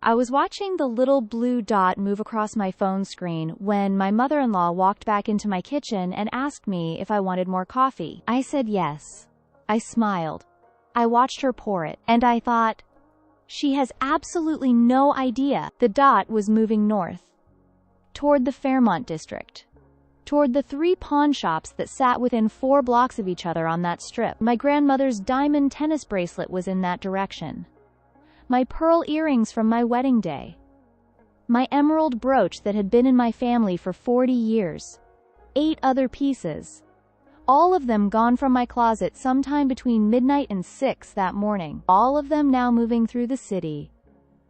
I was watching the little blue dot move across my phone screen when my mother-in-law walked back into my kitchen and asked me if I wanted more coffee. I said yes. I smiled. I watched her pour it, and I thought, she has absolutely no idea. The dot was moving north, toward the Fairmont district, toward the 3 pawn shops that sat within 4 blocks of each other on that strip. My grandmother's diamond tennis bracelet was in that direction. My pearl earrings from my wedding day. My emerald brooch that had been in my family for 40 years. 8 other pieces. All of them gone from my closet sometime between midnight and 6 that morning. All of them now moving through the city,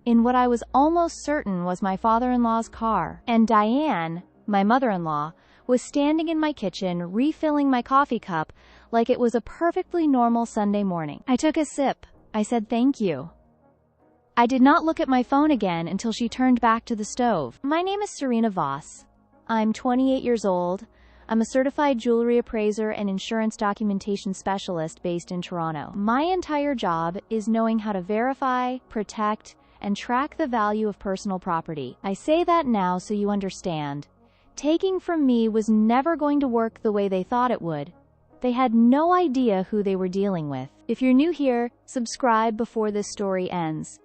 in what I was almost certain was my father-in-law's car. And Diane, my mother-in-law, was standing in my kitchen refilling my coffee cup like it was a perfectly normal Sunday morning. I took a sip. I said thank you. I did not look at my phone again until she turned back to the stove. My name is Serena Voss. I'm 28 years old. I'm a certified jewelry appraiser and insurance documentation specialist based in Toronto. My entire job is knowing how to verify, protect, and track the value of personal property. I say that now so you understand. Taking from me was never going to work the way they thought it would. They had no idea who they were dealing with. If you're new here, subscribe before this story ends.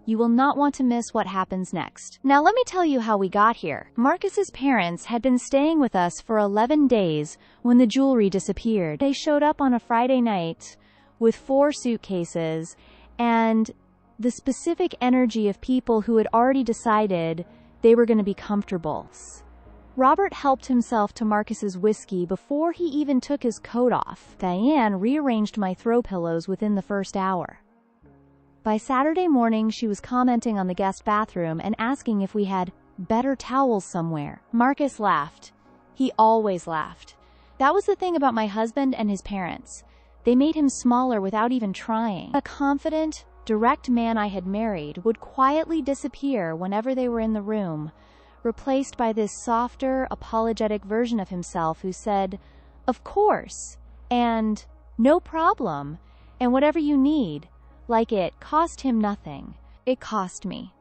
You will not want to miss what happens next. Now let me tell you how we got here. Marcus's parents had been staying with us for 11 days when the jewelry disappeared. They showed up on a Friday night with 4 suitcases and the specific energy of people who had already decided they were going to be comfortable. Robert helped himself to Marcus's whiskey before he even took his coat off. Diane rearranged my throw pillows within the first hour. By Saturday morning, she was commenting on the guest bathroom and asking if we had better towels somewhere. Marcus laughed. He always laughed. That was the thing about my husband and his parents. They made him smaller without even trying. A confident, direct man I had married would quietly disappear whenever they were in the room, replaced by this softer, apologetic version of himself who said, "Of course," and "No problem," and "Whatever you need." Like it cost him nothing. It cost me.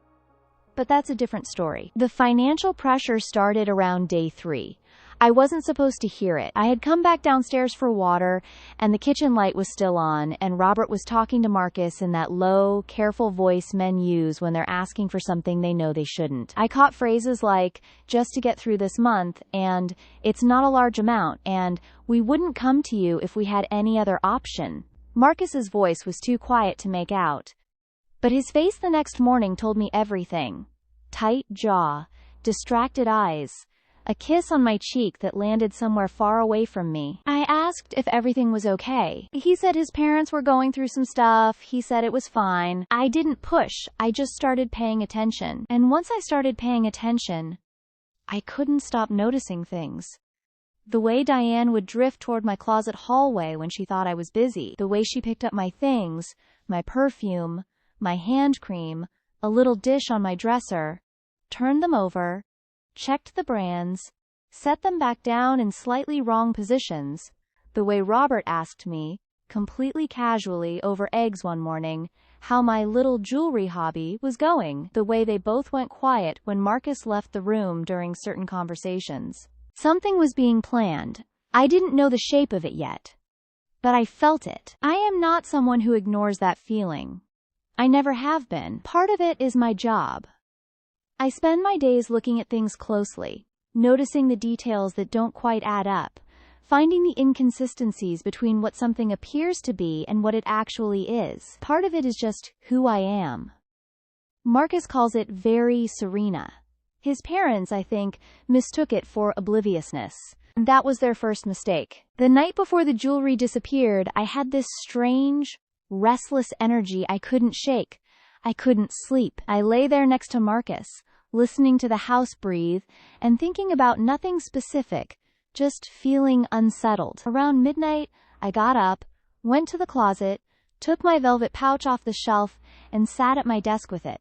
But that's a different story. The financial pressure started around day 3. I wasn't supposed to hear it. I had come back downstairs for water, and the kitchen light was still on, and Robert was talking to Marcus in that low, careful voice men use when they're asking for something they know they shouldn't. I caught phrases like, "just to get through this month," and "it's not a large amount," and "we wouldn't come to you if we had any other option." Marcus's voice was too quiet to make out, but his face the next morning told me everything. Tight jaw, distracted eyes, a kiss on my cheek that landed somewhere far away from me. I asked if everything was okay. He said his parents were going through some stuff. He said it was fine. I didn't push. I just started paying attention. And once I started paying attention, I couldn't stop noticing things. The way Diane would drift toward my closet hallway when she thought I was busy. The way she picked up my things, my perfume, my hand cream, a little dish on my dresser, turned them over, checked the brands, set them back down in slightly wrong positions. The way Robert asked me, completely casually over eggs one morning, how my little jewelry hobby was going. The way they both went quiet when Marcus left the room during certain conversations. Something was being planned. I didn't know the shape of it yet, but I felt it. I am not someone who ignores that feeling. I never have been. Part of it is my job. I spend my days looking at things closely, noticing the details that don't quite add up, finding the inconsistencies between what something appears to be and what it actually is. Part of it is just who I am. Marcus calls it very Serena. His parents, I think, mistook it for obliviousness. That was their first mistake. The night before the jewelry disappeared, I had this strange, restless energy I couldn't shake. I couldn't sleep. I lay there next to Marcus, listening to the house breathe and thinking about nothing specific, just feeling unsettled. Around midnight, I got up, went to the closet, took my velvet pouch off the shelf, and sat at my desk with it.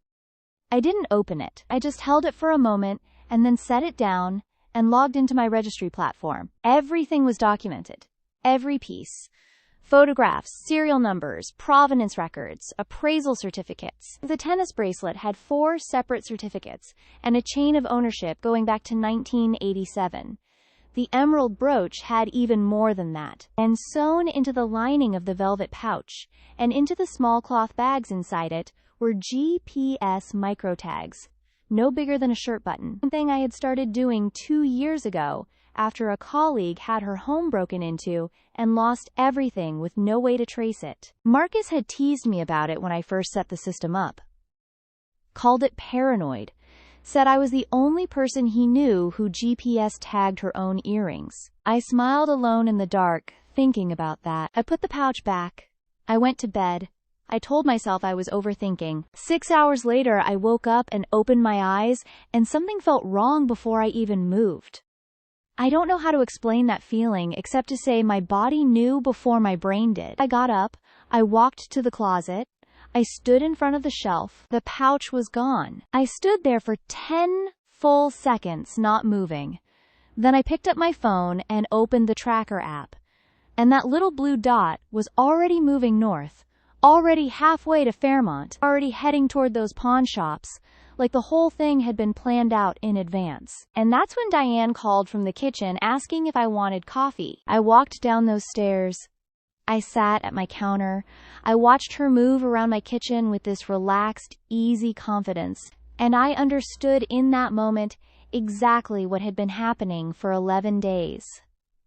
I didn't open it. I just held it for a moment and then set it down and logged into my registry platform. Everything was documented. Every piece. Photographs, serial numbers, provenance records, appraisal certificates. The tennis bracelet had 4 separate certificates and a chain of ownership going back to 1987. The emerald brooch had even more than that, and sewn into the lining of the velvet pouch, and into the small cloth bags inside it, were GPS microtags, no bigger than a shirt button. Something I had started doing 2 years ago, after a colleague had her home broken into and lost everything with no way to trace it. Marcus had teased me about it when I first set the system up. Called it paranoid. Said I was the only person he knew who GPS tagged her own earrings. I smiled alone in the dark, thinking about that. I put the pouch back. I went to bed. I told myself I was overthinking. 6 hours later, I woke up and opened my eyes, and something felt wrong before I even moved. I don't know how to explain that feeling except to say my body knew before my brain did. I got up. I walked to the closet. I stood in front of the shelf. The pouch was gone. I stood there for 10 full seconds, not moving. Then I picked up my phone and opened the tracker app. And that little blue dot was already moving north, already halfway to Fairmont, already heading toward those pawn shops, like the whole thing had been planned out in advance. And that's when Diane called from the kitchen asking if I wanted coffee. I walked down those stairs. I sat at my counter. I watched her move around my kitchen with this relaxed, easy confidence, and I understood in that moment exactly what had been happening for 11 days.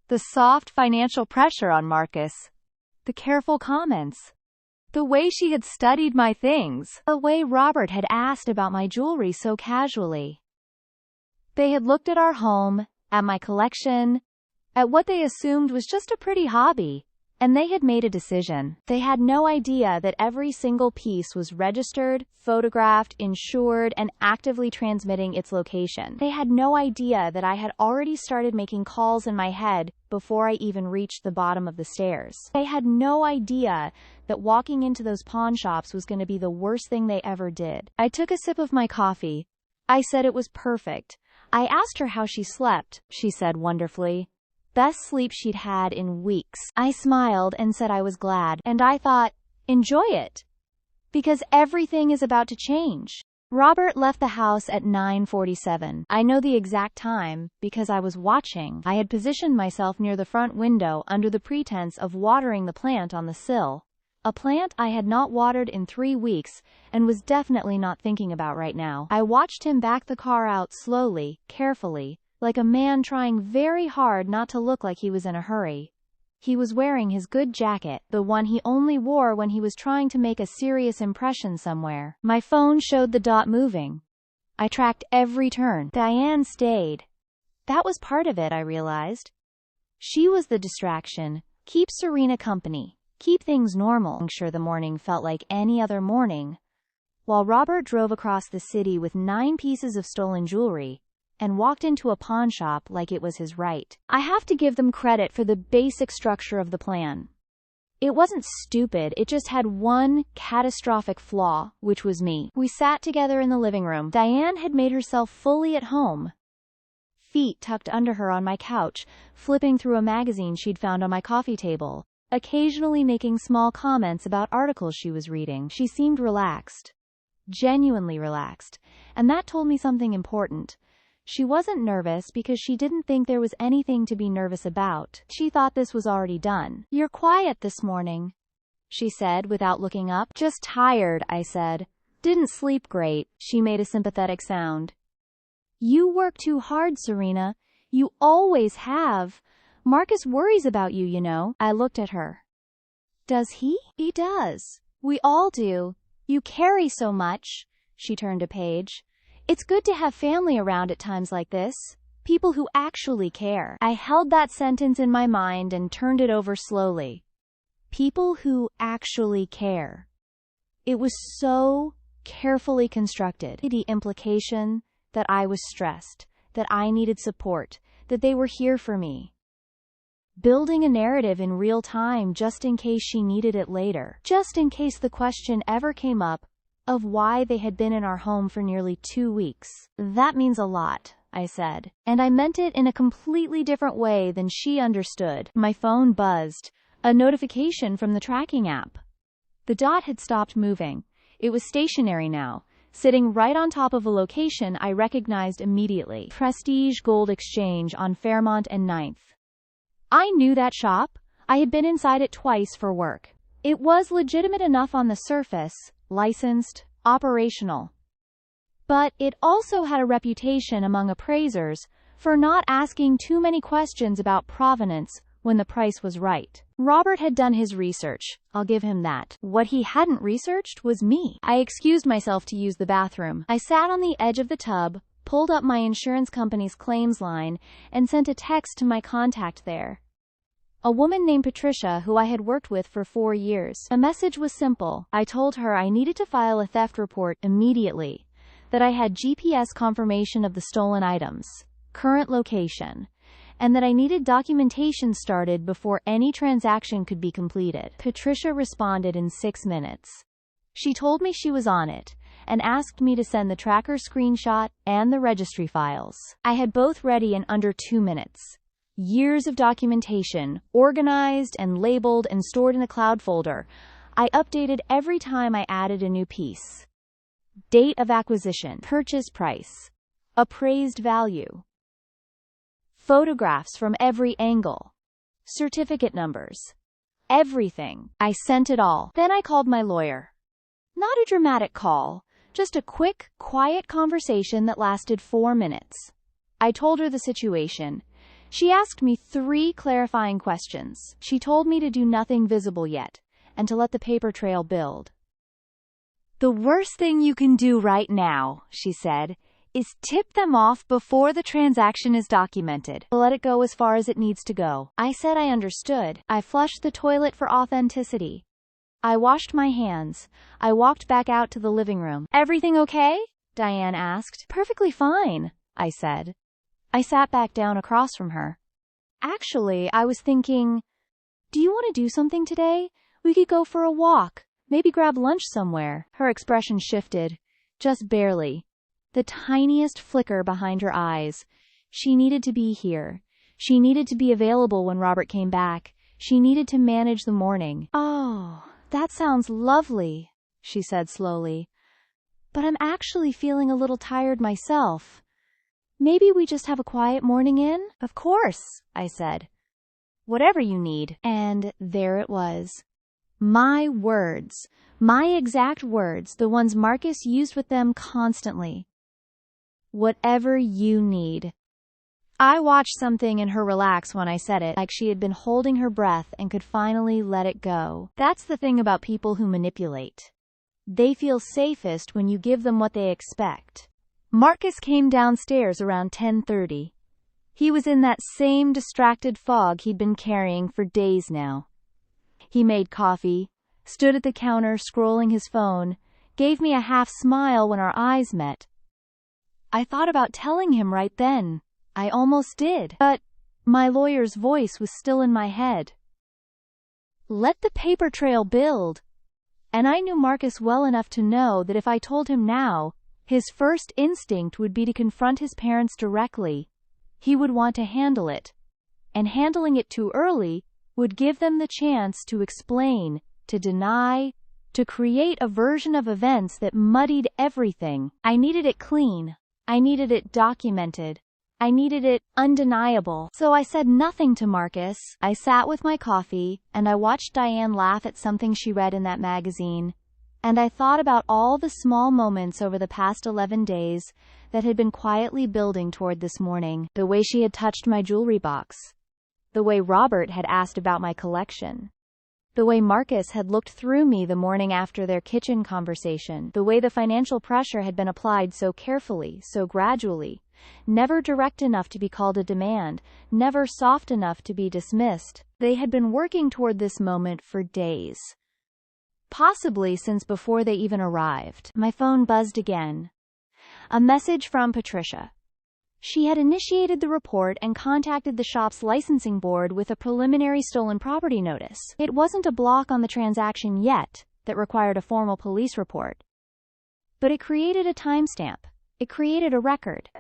The soft financial pressure on Marcus, the careful comments, the way she had studied my things, the way Robert had asked about my jewelry so casually. They had looked at our home, at my collection, at what they assumed was just a pretty hobby. And they had made a decision. They had no idea that every single piece was registered, photographed, insured, and actively transmitting its location. They had no idea that I had already started making calls in my head before I even reached the bottom of the stairs. They had no idea that walking into those pawn shops was going to be the worst thing they ever did. I took a sip of my coffee. I said it was perfect. I asked her how she slept. She said wonderfully. Best sleep she'd had in weeks. I smiled and said I was glad, and I thought, enjoy it, because everything is about to change. Robert left the house at 9:47. I know the exact time, because I was watching. I had positioned myself near the front window under the pretense of watering the plant on the sill, a plant I had not watered in 3 weeks and was definitely not thinking about right now. I watched him back the car out slowly, carefully, like a man trying very hard not to look like he was in a hurry. He was wearing his good jacket, the one he only wore when he was trying to make a serious impression somewhere. My phone showed the dot moving. I tracked every turn. Diane stayed. That was part of it, I realized. She was the distraction. Keep Serena company. Keep things normal. I'm sure the morning felt like any other morning. While Robert drove across the city with 9 pieces of stolen jewelry, and walked into a pawn shop like it was his right. I have to give them credit for the basic structure of the plan. It wasn't stupid, it just had one catastrophic flaw, which was me. We sat together in the living room. Diane had made herself fully at home. Feet tucked under her on my couch, flipping through a magazine she'd found on my coffee table, occasionally making small comments about articles she was reading. She seemed relaxed. Genuinely relaxed. And that told me something important. She wasn't nervous because she didn't think there was anything to be nervous about. She thought this was already done. You're quiet this morning, she said without looking up. Just tired, I said. Didn't sleep great. She made a sympathetic sound. You work too hard, Serena. You always have. Marcus worries about you, you know. I looked at her. Does he? He does. We all do. You carry so much. She turned a page. It's good to have family around at times like this. People who actually care. I held that sentence in my mind and turned it over slowly. People who actually care. It was so carefully constructed. The implication that I was stressed, that I needed support, that they were here for me. Building a narrative in real time just in case she needed it later. Just in case the question ever came up of why they had been in our home for nearly 2 weeks. That means a lot, I said. And I meant it in a completely different way than she understood. My phone buzzed. A notification from the tracking app. The dot had stopped moving. It was stationary now, sitting right on top of a location I recognized immediately. Prestige Gold Exchange on Fairmont and 9th. I knew that shop. I had been inside it twice for work. It was legitimate enough on the surface, licensed, operational. But it also had a reputation among appraisers for not asking too many questions about provenance when the price was right. Robert had done his research, I'll give him that. What he hadn't researched was me. I excused myself to use the bathroom. I sat on the edge of the tub, pulled up my insurance company's claims line, and sent a text to my contact there. A woman named Patricia who I had worked with for 4 years. The message was simple. I told her I needed to file a theft report immediately, that I had GPS confirmation of the stolen items, current location, and that I needed documentation started before any transaction could be completed. Patricia responded in 6 minutes. She told me she was on it, and asked me to send the tracker screenshot and the registry files. I had both ready in under 2 minutes. Years of documentation, organized and labeled and stored in a cloud folder. I updated every time I added a new piece. Date of acquisition, purchase price, appraised value, photographs from every angle, certificate numbers, everything. I sent it all. Then I called my lawyer. Not a dramatic call, just a quick, quiet conversation that lasted 4 minutes. I told her the situation. She asked me 3 clarifying questions. She told me to do nothing visible yet, and to let the paper trail build. The worst thing you can do right now, she said, is tip them off before the transaction is documented. Let it go as far as it needs to go. I said I understood. I flushed the toilet for authenticity. I washed my hands. I walked back out to the living room. Everything okay? Diane asked. Perfectly fine, I said. I sat back down across from her. Actually, I was thinking, do you want to do something today? We could go for a walk, maybe grab lunch somewhere. Her expression shifted, just barely. The tiniest flicker behind her eyes. She needed to be here. She needed to be available when Robert came back. She needed to manage the morning. Oh, that sounds lovely, she said slowly. But I'm actually feeling a little tired myself. Maybe we just have a quiet morning in? Of course, I said. Whatever you need. And there it was. My words. My exact words, the ones Marcus used with them constantly. Whatever you need. I watched something in her relax when I said it, like she had been holding her breath and could finally let it go. That's the thing about people who manipulate. They feel safest when you give them what they expect. Marcus came downstairs around 10:30. He was in that same distracted fog he'd been carrying for days now. He made coffee, stood at the counter scrolling his phone, gave me a half smile when our eyes met. I thought about telling him right then. I almost did. But my lawyer's voice was still in my head. Let the paper trail build. And I knew Marcus well enough to know that if I told him now, his first instinct would be to confront his parents directly. He would want to handle it. And handling it too early would give them the chance to explain, to deny, to create a version of events that muddied everything. I needed it clean. I needed it documented. I needed it undeniable. So I said nothing to Marcus. I sat with my coffee, and I watched Diane laugh at something she read in that magazine. And I thought about all the small moments over the past 11 days that had been quietly building toward this morning. The way she had touched my jewelry box. The way Robert had asked about my collection. The way Marcus had looked through me the morning after their kitchen conversation. The way the financial pressure had been applied so carefully, so gradually. Never direct enough to be called a demand, never soft enough to be dismissed. They had been working toward this moment for days. Possibly since before they even arrived. My phone buzzed again. A message from Patricia. She had initiated the report and contacted the shop's licensing board with a preliminary stolen property notice. It wasn't a block on the transaction yet that required a formal police report. But it created a timestamp. It created a record.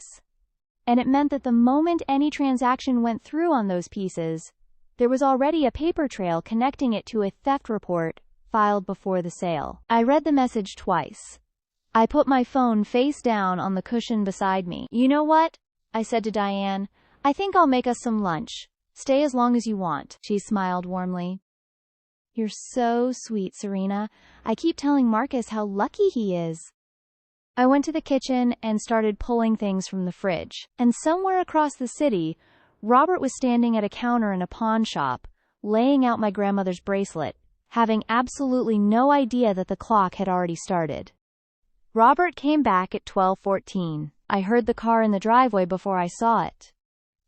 And it meant that the moment any transaction went through on those pieces, There was already a paper trail connecting it to a theft report filed before the sale. I read the message twice. I put my phone face down on the cushion beside me. "You know what?" I said to Diane. "I think I'll make us some lunch. Stay as long as you want." She smiled warmly. "You're so sweet, Serena. I keep telling Marcus how lucky he is." I went to the kitchen and started pulling things from the fridge. And somewhere across the city, Robert was standing at a counter in a pawn shop, laying out my grandmother's bracelet, having absolutely no idea that the clock had already started. Robert came back at 12:14. I heard the car in the driveway before I saw it.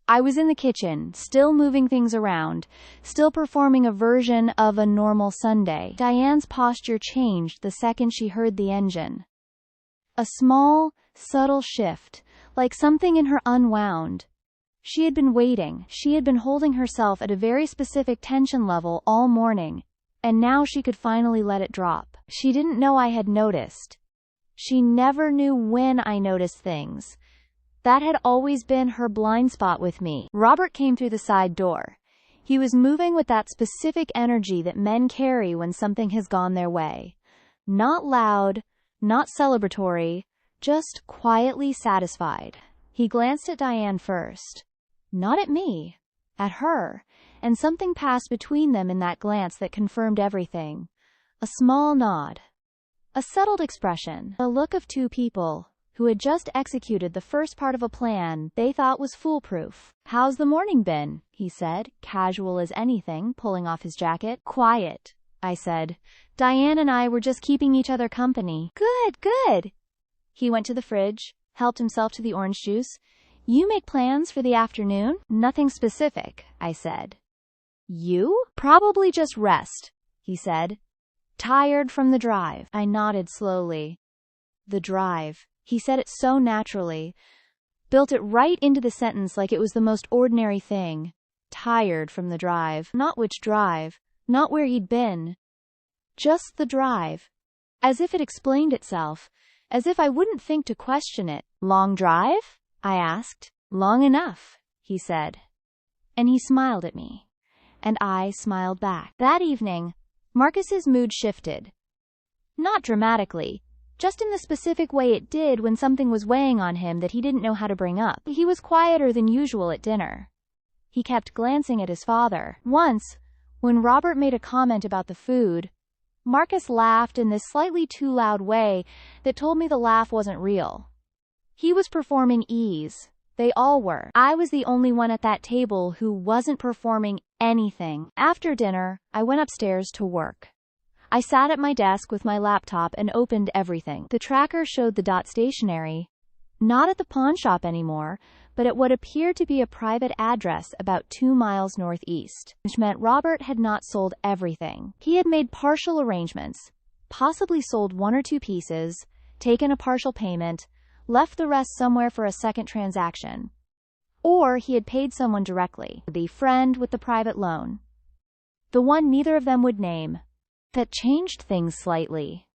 I was in the kitchen, still moving things around, still performing a version of a normal Sunday. Diane's posture changed the second she heard the engine. A small, subtle shift, like something in her unwound. She had been waiting. She had been holding herself at a very specific tension level all morning, and now she could finally let it drop. She didn't know I had noticed. She never knew when I noticed things. That had always been her blind spot with me. Robert came through the side door. He was moving with that specific energy that men carry when something has gone their way. Not loud, not celebratory, just quietly satisfied. He glanced at Diane first. Not at me. At her. And something passed between them in that glance that confirmed everything. A small nod. A settled expression. A look of two people who had just executed the first part of a plan they thought was foolproof. "How's the morning been?" he said, casual as anything, pulling off his jacket. "Quiet," I said. "Diane and I were just keeping each other company." "Good, good." He went to the fridge, helped himself to the orange juice. "You make plans for the afternoon?" "Nothing specific," I said. "You?" "Probably just rest," he said. "Tired from the drive." I nodded slowly. The drive. He said it so naturally. Built it right into the sentence like it was the most ordinary thing. Tired from the drive. Not which drive. Not where he'd been. Just the drive. As if it explained itself. As if I wouldn't think to question it. "Long drive?" I asked. "Long enough," he said. And he smiled at me. And I smiled back. That evening, Marcus's mood shifted. Not dramatically, just in the specific way it did when something was weighing on him that he didn't know how to bring up. He was quieter than usual at dinner. He kept glancing at his father. Once, when Robert made a comment about the food, Marcus laughed in this slightly too loud way that told me the laugh wasn't real. He was performing ease. They all were. I was the only one at that table who wasn't performing anything. After dinner, I went upstairs to work. I sat at my desk with my laptop and opened everything. The tracker showed the Dot stationery, not at the pawn shop anymore, but at what appeared to be a private address about 2 miles northeast, which meant Robert had not sold everything. He had made partial arrangements, possibly sold 1 or 2 pieces, taken a partial payment, left the rest somewhere for a second transaction. Or he had paid someone directly, the friend with the private loan. The one neither of them would name. That changed things slightly.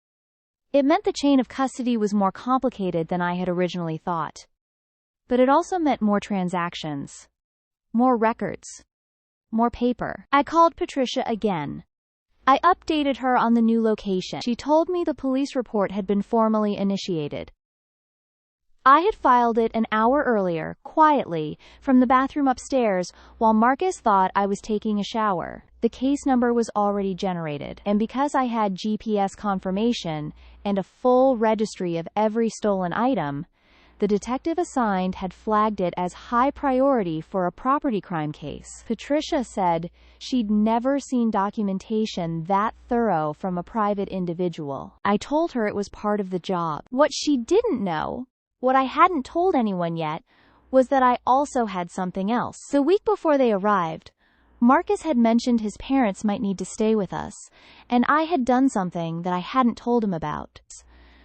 It meant the chain of custody was more complicated than I had originally thought. But it also meant more transactions. More records. More paper. I called Patricia again. I updated her on the new location. She told me the police report had been formally initiated. I had filed it an hour earlier, quietly, from the bathroom upstairs, while Marcus thought I was taking a shower. The case number was already generated, and because I had GPS confirmation and a full registry of every stolen item, the detective assigned had flagged it as high priority for a property crime case. Patricia said she'd never seen documentation that thorough from a private individual. I told her it was part of the job. What she didn't know, what I hadn't told anyone yet, was that I also had something else. The week before they arrived, Marcus had mentioned his parents might need to stay with us, and I had done something that I hadn't told him about.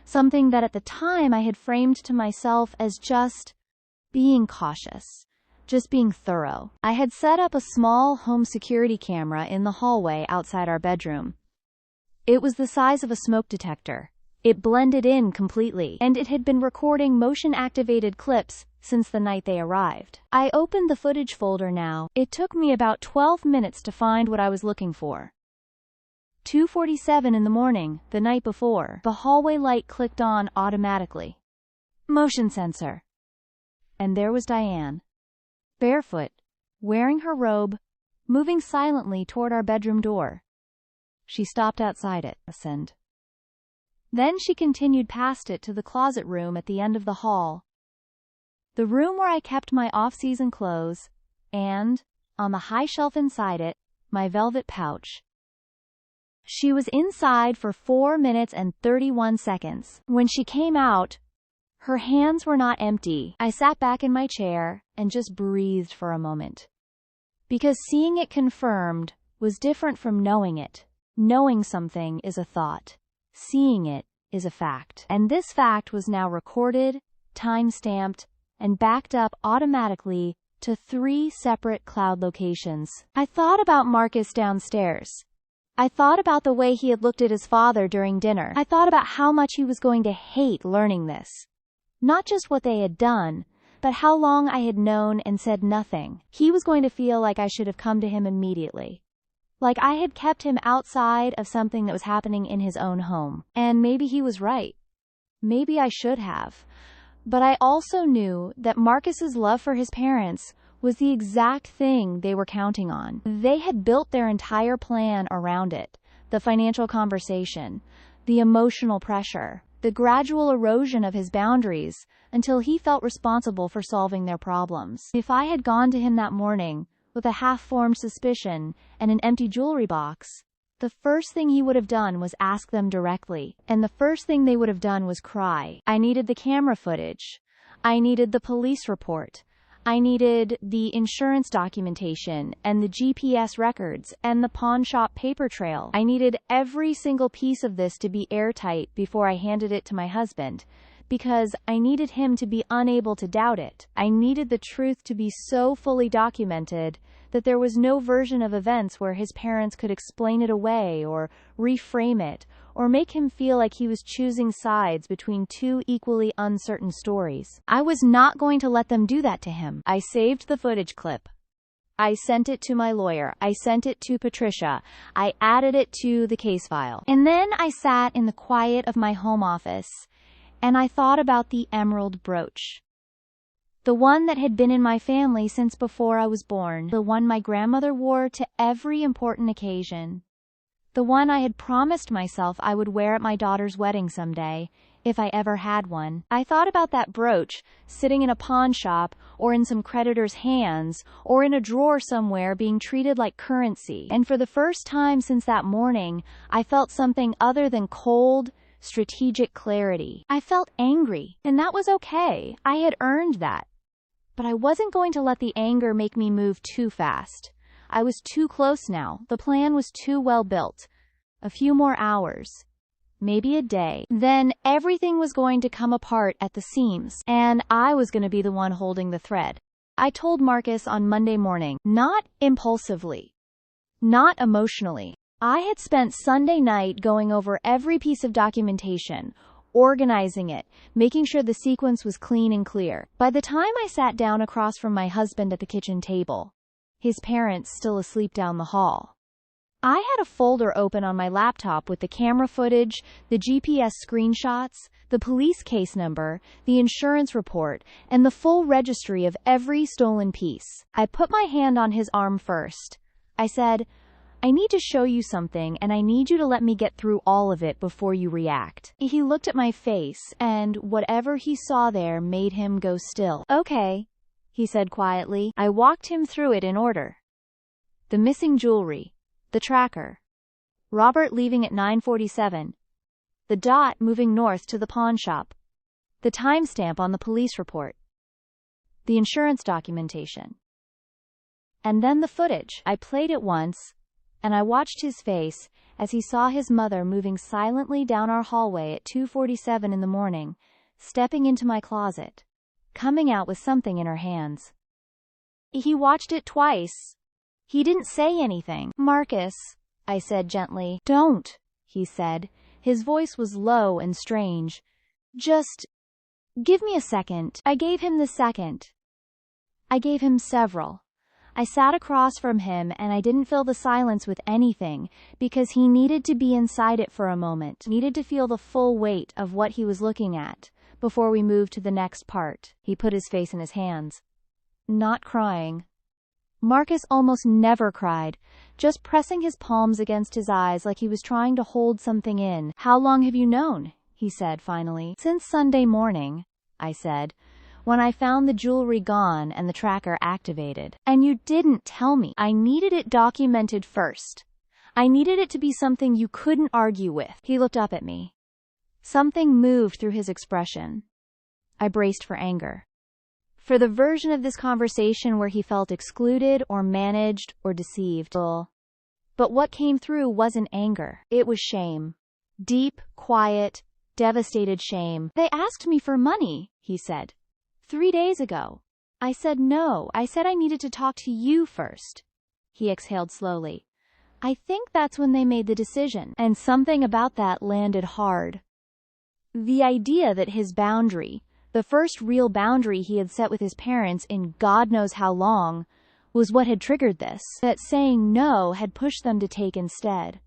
Something that at the time I had framed to myself as just being cautious, just being thorough. I had set up a small home security camera in the hallway outside our bedroom. It was the size of a smoke detector. It blended in completely, and it had been recording motion-activated clips since the night they arrived. I opened the footage folder now. It took me about 12 minutes to find what I was looking for. 2:47 in the morning, the night before. The hallway light clicked on automatically. Motion sensor. And there was Diane. Barefoot, wearing her robe, moving silently toward our bedroom door. She stopped outside it, and then she continued past it to the closet room at the end of the hall. The room where I kept my off-season clothes, and, on the high shelf inside it, my velvet pouch. She was inside for 4 minutes and 31 seconds. When she came out, her hands were not empty. I sat back in my chair and just breathed for a moment. Because seeing it confirmed was different from knowing it. Knowing something is a thought. Seeing it is a fact. And this fact was now recorded, time-stamped, and backed up automatically to 3 separate cloud locations. I thought about Marcus downstairs. I thought about the way he had looked at his father during dinner. I thought about how much he was going to hate learning this. Not just what they had done, but how long I had known and said nothing. He was going to feel like I should have come to him immediately. Like I had kept him outside of something that was happening in his own home. And maybe he was right. Maybe I should have. But I also knew that Marcus's love for his parents was the exact thing they were counting on. They had built their entire plan around it. The financial conversation, the emotional pressure, the gradual erosion of his boundaries until he felt responsible for solving their problems. If I had gone to him that morning with a half-formed suspicion and an empty jewelry box, the first thing he would have done was ask them directly, and the first thing they would have done was cry. I needed the camera footage. I needed the police report. I needed the insurance documentation and the GPS records and the pawn shop paper trail. I needed every single piece of this to be airtight before I handed it to my husband, because I needed him to be unable to doubt it. I needed the truth to be so fully documented that there was no version of events where his parents could explain it away or reframe it, or make him feel like he was choosing sides between 2 equally uncertain stories. I was not going to let them do that to him. I saved the footage clip. I sent it to my lawyer. I sent it to Patricia. I added it to the case file. And then I sat in the quiet of my home office, and I thought about the emerald brooch. The one that had been in my family since before I was born. The one my grandmother wore to every important occasion. The one I had promised myself I would wear at my daughter's wedding someday, if I ever had one. I thought about that brooch, sitting in a pawn shop, or in some creditor's hands, or in a drawer somewhere being treated like currency. And for the first time since that morning, I felt something other than cold, strategic clarity. I felt angry, and that was okay. I had earned that. But I wasn't going to let the anger make me move too fast. I was too close now. The plan was too well built. A few more hours. Maybe a day. Then everything was going to come apart at the seams, and I was going to be the one holding the thread. I told Marcus on Monday morning, not impulsively, not emotionally. I had spent Sunday night going over every piece of documentation, organizing it, making sure the sequence was clean and clear. By the time I sat down across from my husband at the kitchen table, his parents still asleep down the hall, I had a folder open on my laptop with the camera footage, the GPS screenshots, the police case number, the insurance report, and the full registry of every stolen piece. I put my hand on his arm first. I said, I need to show you something, and I need you to let me get through all of it before you react. He looked at my face, and whatever he saw there made him go still. Okay, he said quietly. I walked him through it in order. The missing jewelry. The tracker. Robert leaving at 9:47. The dot moving north to the pawn shop. The timestamp on the police report. The insurance documentation. And then the footage. I played it once, and I watched his face as he saw his mother moving silently down our hallway at 2:47 in the morning, stepping into my closet, coming out with something in her hands. He watched it twice. He didn't say anything. Marcus, I said gently. Don't, he said. His voice was low and strange. Just Give me a second. I gave him the second. I gave him several. I sat across from him and I didn't fill the silence with anything, because he needed to be inside it for a moment, needed to feel the full weight of what he was looking at, before we moved to the next part. He put his face in his hands. Not crying. Marcus almost never cried, just pressing his palms against his eyes like he was trying to hold something in. How long have you known? He said finally. Since Sunday morning, I said, when I found the jewelry gone and the tracker activated. And you didn't tell me. I needed it documented first. I needed it to be something you couldn't argue with. He looked up at me. Something moved through his expression. I braced for anger. For the version of this conversation where he felt excluded or managed or deceived. But what came through wasn't anger. It was shame. Deep, quiet, devastated shame. They asked me for money, he said. 3 days ago. I said no. I said I needed to talk to you first. He exhaled slowly. I think that's when they made the decision. And something about that landed hard. The idea that his boundary, the first real boundary he had set with his parents in God knows how long, was what had triggered this. That saying no had pushed them to take instead.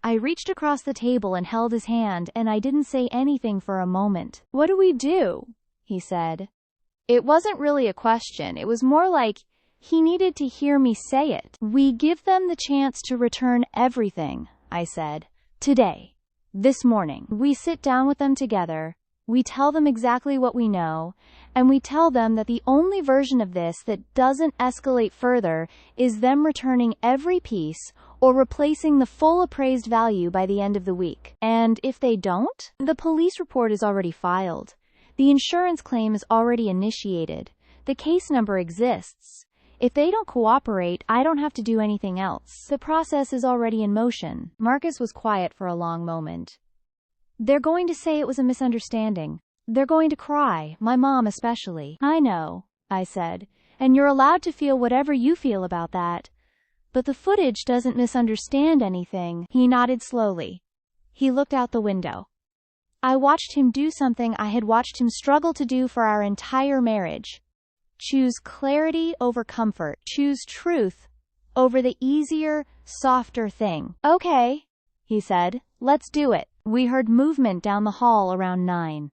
I reached across the table and held his hand, and I didn't say anything for a moment. What do we do? He said. It wasn't really a question. It was more like he needed to hear me say it. We give them the chance to return everything, I said. Today. This morning. We sit down with them together. We tell them exactly what we know, and we tell them that the only version of this that doesn't escalate further is them returning every piece or replacing the full appraised value by the end of the week. And if they don't, the police report is already filed. The insurance claim is already initiated. The case number exists. If they don't cooperate, I don't have to do anything else. The process is already in motion. Marcus was quiet for a long moment. They're going to say it was a misunderstanding. They're going to cry, my mom especially. I know, I said, and you're allowed to feel whatever you feel about that. But the footage doesn't misunderstand anything. He nodded slowly. He looked out the window. I watched him do something I had watched him struggle to do for our entire marriage. Choose clarity over comfort. Choose truth over the easier, softer thing. Okay, he said. Let's do it. We heard movement down the hall around 9.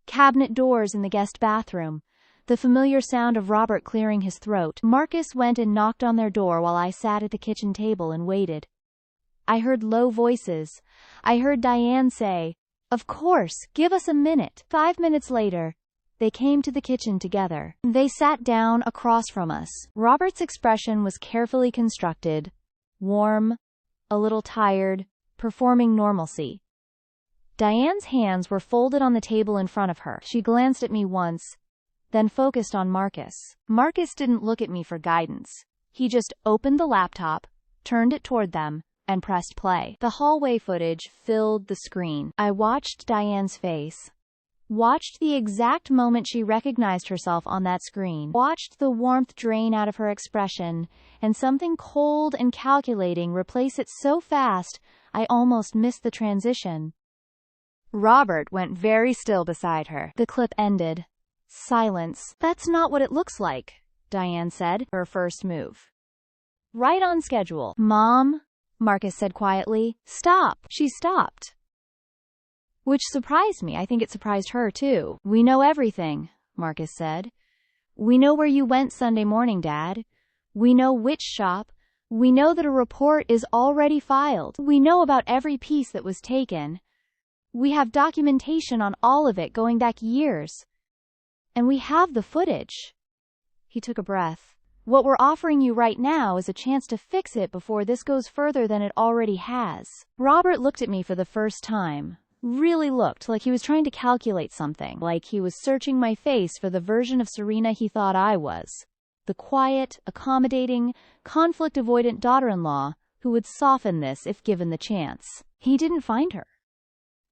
Cabinet doors in the guest bathroom. The familiar sound of Robert clearing his throat. Marcus went and knocked on their door while I sat at the kitchen table and waited. I heard low voices. I heard Diane say, "Of course, give us a minute." 5 minutes later, they came to the kitchen together. They sat down across from us. Robert's expression was carefully constructed, warm, a little tired, performing normalcy. Diane's hands were folded on the table in front of her. She glanced at me once, then focused on Marcus. Marcus didn't look at me for guidance. He just opened the laptop, turned it toward them, and pressed play. The hallway footage filled the screen. I watched Diane's face. Watched the exact moment she recognized herself on that screen. Watched the warmth drain out of her expression, and something cold and calculating replace it so fast, I almost missed the transition. Robert went very still beside her. The clip ended. Silence. That's not what it looks like, Diane said, her first move. Right on schedule. Mom, Marcus said quietly. Stop. She stopped. Which surprised me. I think it surprised her, too. We know everything, Marcus said. We know where you went Sunday morning, Dad. We know which shop. We know that a report is already filed. We know about every piece that was taken. We have documentation on all of it going back years. And we have the footage. He took a breath. What we're offering you right now is a chance to fix it before this goes further than it already has. Robert looked at me for the first time. Really looked like he was trying to calculate something, like he was searching my face for the version of Serena he thought I was. The quiet, accommodating, conflict-avoidant daughter-in-law who would soften this if given the chance. He didn't find her.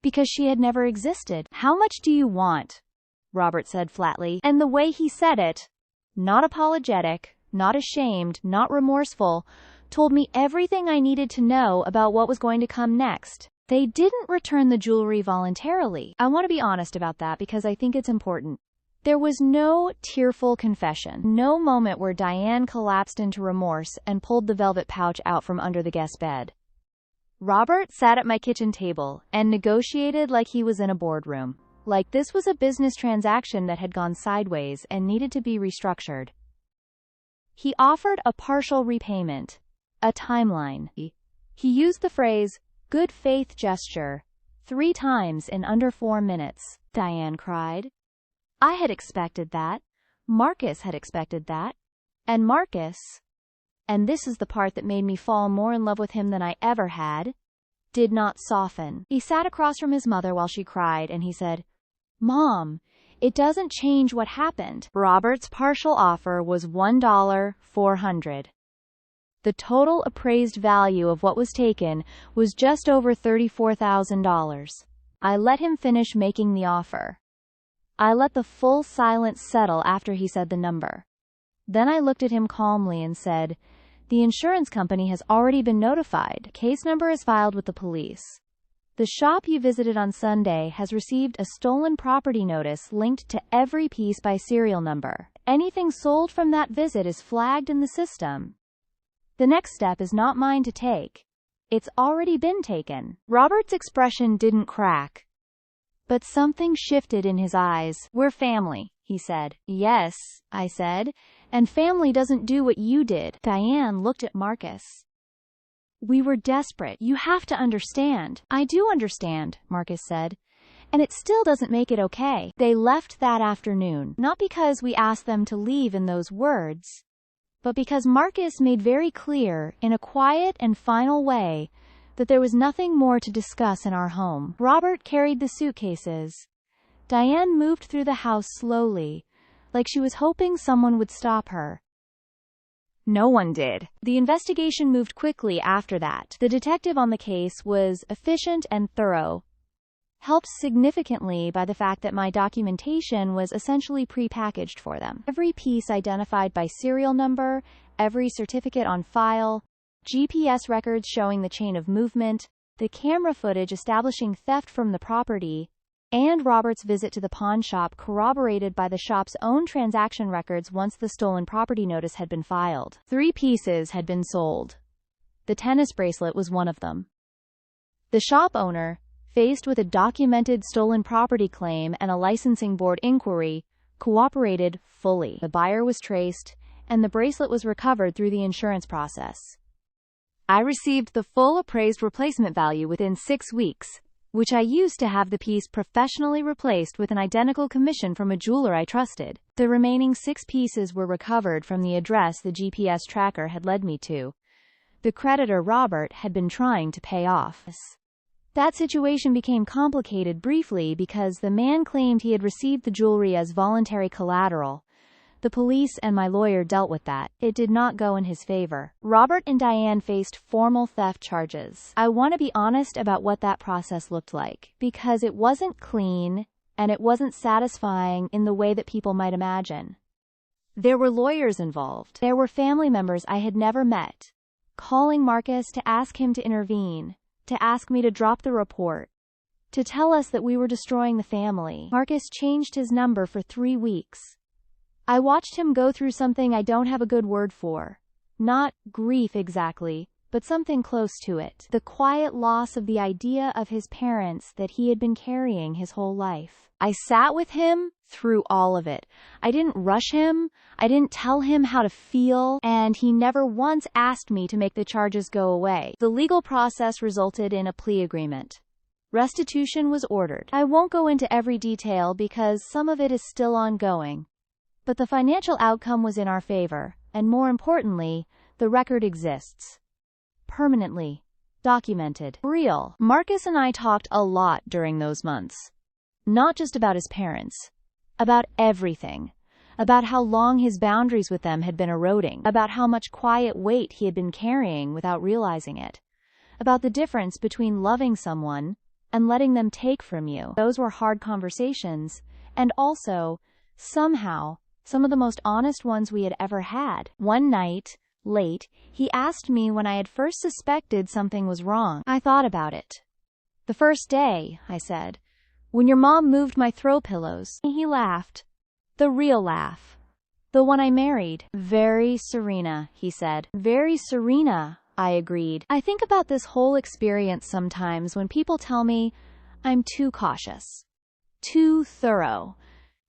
Because she had never existed. How much do you want? Robert said flatly, and the way he said it, not apologetic, not ashamed, not remorseful, told me everything I needed to know about what was going to come next. They didn't return the jewelry voluntarily. I want to be honest about that because I think it's important. There was no tearful confession, no moment where Diane collapsed into remorse and pulled the velvet pouch out from under the guest bed. Robert sat at my kitchen table and negotiated like he was in a boardroom, like this was a business transaction that had gone sideways and needed to be restructured. He offered a partial repayment, a timeline. He used the phrase, good faith gesture, 3 times in under 4 minutes. Diane cried. I had expected that. Marcus had expected that. And Marcus, and this is the part that made me fall more in love with him than I ever had, did not soften. He sat across from his mother while she cried, and he said, Mom, it doesn't change what happened. Robert's partial offer was $1,400. The total appraised value of what was taken was just over $34,000. I let him finish making the offer. I let the full silence settle after he said the number. Then I looked at him calmly and said, The insurance company has already been notified. Case number is filed with the police. The shop you visited on Sunday has received a stolen property notice linked to every piece by serial number. Anything sold from that visit is flagged in the system. The next step is not mine to take. It's already been taken. Robert's expression didn't crack, but something shifted in his eyes. We're family, he said. Yes, I said, and family doesn't do what you did. Diane looked at Marcus. We were desperate. You have to understand. I do understand, Marcus said, and it still doesn't make it okay. They left that afternoon, not because we asked them to leave in those words, but because Marcus made very clear, in a quiet and final way, that there was nothing more to discuss in our home. Robert carried the suitcases. Diane moved through the house slowly, like she was hoping someone would stop her. No one did. The investigation moved quickly after that. The detective on the case was efficient and thorough, helped significantly by the fact that my documentation was essentially pre-packaged for them. Every piece identified by serial number, every certificate on file, GPS records showing the chain of movement, the camera footage establishing theft from the property, and Robert's visit to the pawn shop corroborated by the shop's own transaction records once the stolen property notice had been filed. 3 pieces had been sold. The tennis bracelet was one of them. The shop owner, faced with a documented stolen property claim and a licensing board inquiry, cooperated fully. The buyer was traced, and the bracelet was recovered through the insurance process. I received the full appraised replacement value within 6 weeks, which I used to have the piece professionally replaced with an identical commission from a jeweler I trusted. The remaining 6 pieces were recovered from the address the GPS tracker had led me to. The creditor Robert had been trying to pay off. That situation became complicated briefly because the man claimed he had received the jewelry as voluntary collateral. The police and my lawyer dealt with that. It did not go in his favor. Robert and Diane faced formal theft charges. I want to be honest about what that process looked like, because it wasn't clean, and it wasn't satisfying in the way that people might imagine. There were lawyers involved. There were family members I had never met, calling Marcus to ask him to intervene, to ask me to drop the report, to tell us that we were destroying the family. Marcus changed his number for 3 weeks. I watched him go through something I don't have a good word for. Not grief exactly, but something close to it. The quiet loss of the idea of his parents that he had been carrying his whole life. I sat with him through all of it. I didn't rush him. I didn't tell him how to feel, and he never once asked me to make the charges go away. The legal process resulted in a plea agreement. Restitution was ordered. I won't go into every detail because some of it is still ongoing. But the financial outcome was in our favor, and more importantly, the record exists. Permanently. Documented. Real. Marcus and I talked a lot during those months. Not just about his parents. About everything. About how long his boundaries with them had been eroding. About how much quiet weight he had been carrying without realizing it. About the difference between loving someone and letting them take from you. Those were hard conversations, and also, somehow, some of the most honest ones we had ever had. One night, late, he asked me when I had first suspected something was wrong. I thought about it. The first day, I said. When your mom moved my throw pillows. He laughed. The real laugh. The one I married. Very Serena, he said. Very Serena, I agreed. I think about this whole experience sometimes when people tell me I'm too cautious, too thorough,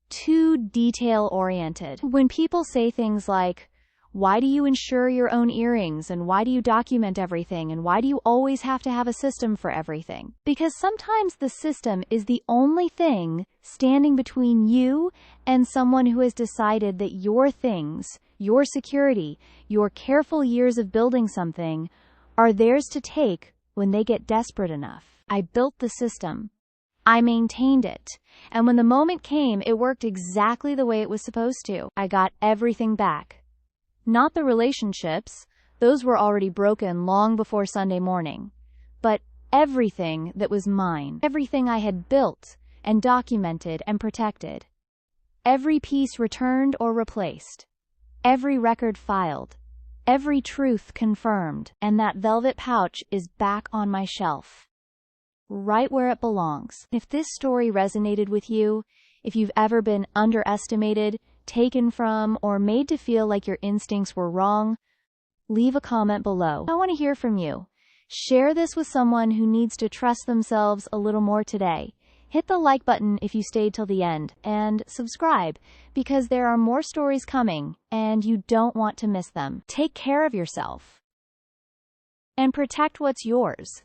too detail-oriented. When people say things like, why do you insure your own earrings, and why do you document everything, and why do you always have to have a system for everything? Because sometimes the system is the only thing standing between you and someone who has decided that your things, your security, your careful years of building something are theirs to take when they get desperate enough. I built the system. I maintained it. And when the moment came, it worked exactly the way it was supposed to. I got everything back. Not the relationships, those were already broken long before Sunday morning, but everything that was mine, everything I had built and documented and protected. Every piece returned or replaced, every record filed, every truth confirmed, and that velvet pouch is back on my shelf, right where it belongs. If this story resonated with you, if you've ever been underestimated, taken from, or made to feel like your instincts were wrong, leave a comment below. I want to hear from you. Share this with someone who needs to trust themselves a little more today. Hit the like button if you stayed till the end, and subscribe, because there are more stories coming, and you don't want to miss them. Take care of yourself and protect what's yours.